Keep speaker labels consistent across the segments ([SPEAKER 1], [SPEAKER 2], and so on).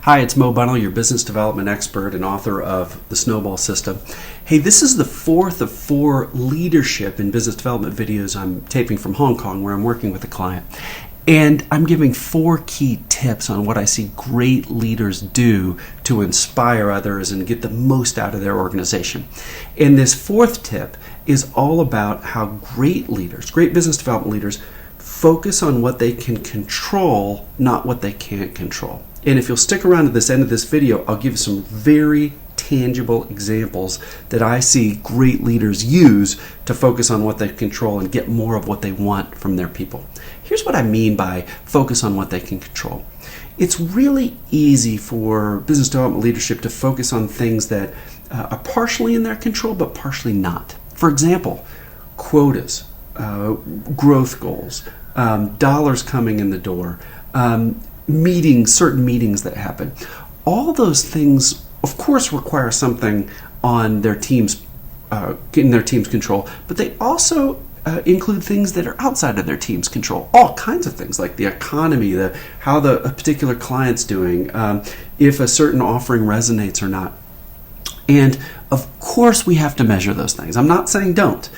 [SPEAKER 1] Hi, it's Mo Bunnell, your business development expert and author of The Snowball System. Hey, this is the fourth of 4 leadership and business development videos I'm taping from Hong Kong, where I'm working with a client. And I'm giving 4 key tips on what I see great leaders do to inspire others and get the most out of their organization. And this 4th tip is all about how great leaders, great business development leaders, focus on what they can control, not what they can't control. And if you'll stick around to this end of this video, I'll give you some very tangible examples that I see great leaders use to focus on what they control and get more of what they want from their people. Here's what I mean by focus on what they can control. It's really easy for business development leadership to focus on things that are partially in their control but partially not. For example, quotas, growth goals, dollars coming in the door, certain meetings that happen. All those things, of course, require something on their team's in their team's control, but they also include things that are outside of their team's control. All kinds of things like the economy, how a particular client's doing, if a certain offering resonates or not. And of course, we have to measure those things. I'm not saying don't.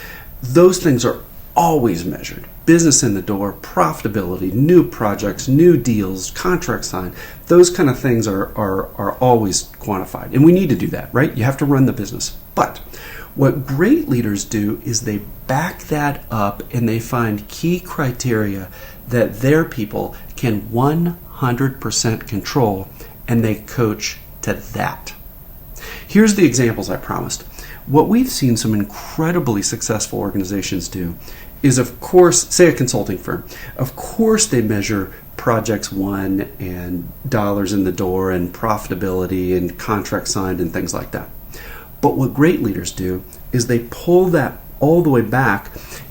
[SPEAKER 1] Those things are always measured. Business in the door, profitability, new projects, new deals, contracts signed, those kind of things are always quantified. And we need to do that, right? You have to run the business. But what great leaders do is they back that up and they find key criteria that their people can 100% control, and they coach to that. Here's the examples I promised. What we've seen some incredibly successful organizations do is, of course, say a consulting firm, of course they measure projects won and dollars in the door and profitability and contracts signed and things like that. But what great leaders do is they pull that all the way back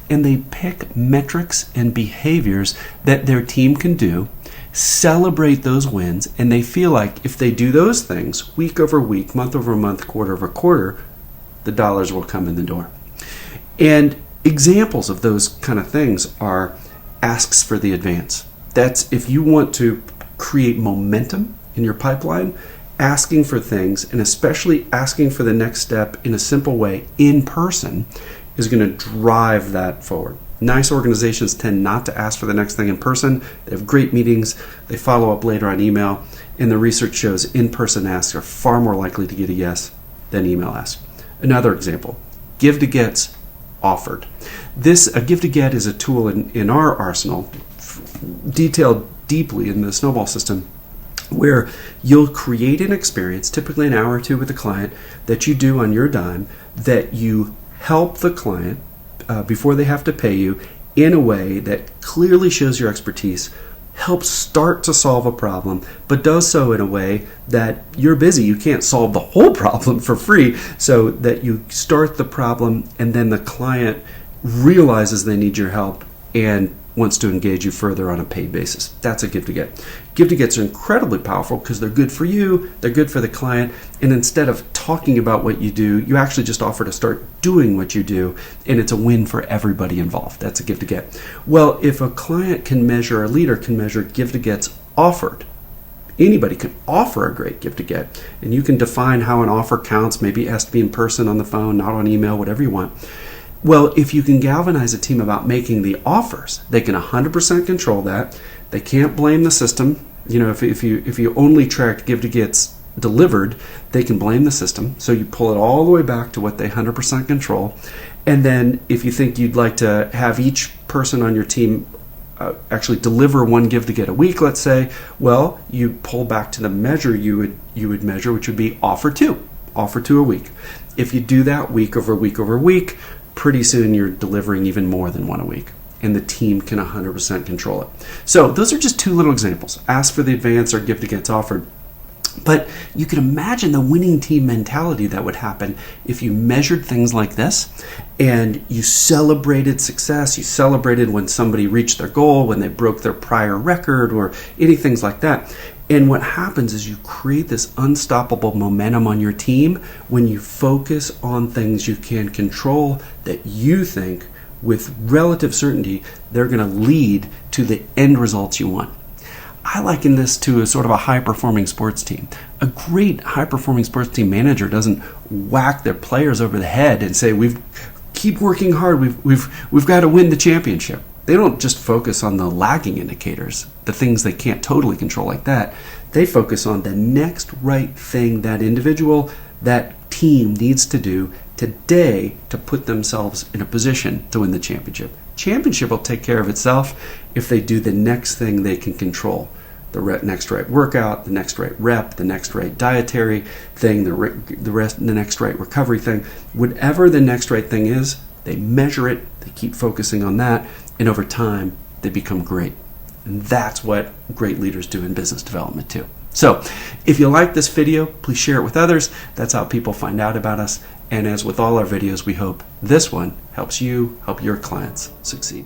[SPEAKER 1] and they pick metrics and behaviors that their team can do, celebrate those wins, and they feel like if they do those things week over week, month over month, quarter over quarter, the dollars will come in the door. And examples of those kind of things are asks for the advance. That's if you want to create momentum in your pipeline, asking for things, and especially asking for the next step in a simple way in person, is going to drive that forward. Nice organizations tend not to ask for the next thing in person. They have great meetings. They follow up later on email. And the research shows in-person asks are far more likely to get a yes than email asks. Another example, give to get's offered. A give to get is a tool in our arsenal, detailed deeply in the Snowball System, where you'll create an experience, typically an hour or 2 with the client, that you do on your dime, that you help the client before they have to pay you in a way that clearly shows your expertise, helps start to solve a problem, but does so in a way that you're busy. You can't solve the whole problem for free, so that you start the problem and then the client realizes they need your help and wants to engage you further on a paid basis. That's a give to get. Give to gets are incredibly powerful because they're good for you, they're good for the client, and instead of talking about what you do, you actually just offer to start doing what you do, and it's a win for everybody involved. That's a give to get. Well, if a client can measure, a leader can measure give to gets offered, anybody can offer a great give to get, and you can define how an offer counts. Maybe it has to be in person, on the phone, not on email, whatever you want. Well, if you can galvanize a team about making the offers, they can 100% control that. They can't blame the system. You know, if you only track give to gets delivered, they can blame the system. So you pull it all the way back to what they 100% control. And then if you think you'd like to have each person on your team actually deliver 1 give to get a week, let's say, well, you pull back to the measure you would measure, which would be offer 2 a week. If you do that week over week over week, pretty soon you're delivering even more than 1 a week, and the team can 100% control it. So those are just 2 little examples. Ask for the advance or give to gets offered. But you can imagine the winning team mentality that would happen if you measured things like this and you celebrated success, you celebrated when somebody reached their goal, when they broke their prior record, or anything like that. And what happens is you create this unstoppable momentum on your team when you focus on things you can control that you think with relative certainty they're going to lead to the end results you want. I liken this to a sort of a high-performing sports team. A great high-performing sports team manager doesn't whack their players over the head and say, keep working hard, we've got to win the championship. They don't just focus on the lagging indicators, the things they can't totally control like that. They focus on the next right thing that individual, that team needs to do today to put themselves in a position to win the championship. Championship will take care of itself if they do the next thing they can control. The next right workout, the next right rep, the next right dietary thing, the next right recovery thing. Whatever the next right thing is, they measure it, they keep focusing on that, and over time, they become great. And that's what great leaders do in business development too. So, if you like this video, please share it with others. That's how people find out about us. And as with all our videos, we hope this one helps you help your clients succeed.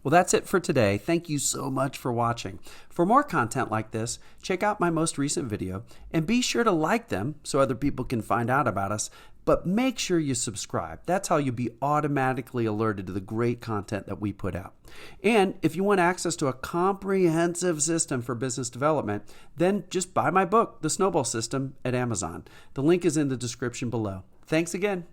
[SPEAKER 1] Well, that's it for today. Thank you so much for watching. For more content like this, check out my most recent video and be sure to like them so other people can find out about us. But make sure you subscribe. That's how you'll be automatically alerted to the great content that we put out. And if you want access to a comprehensive system for business development, then just buy my book, The Snowball System, at Amazon. The link is in the description below. Thanks again.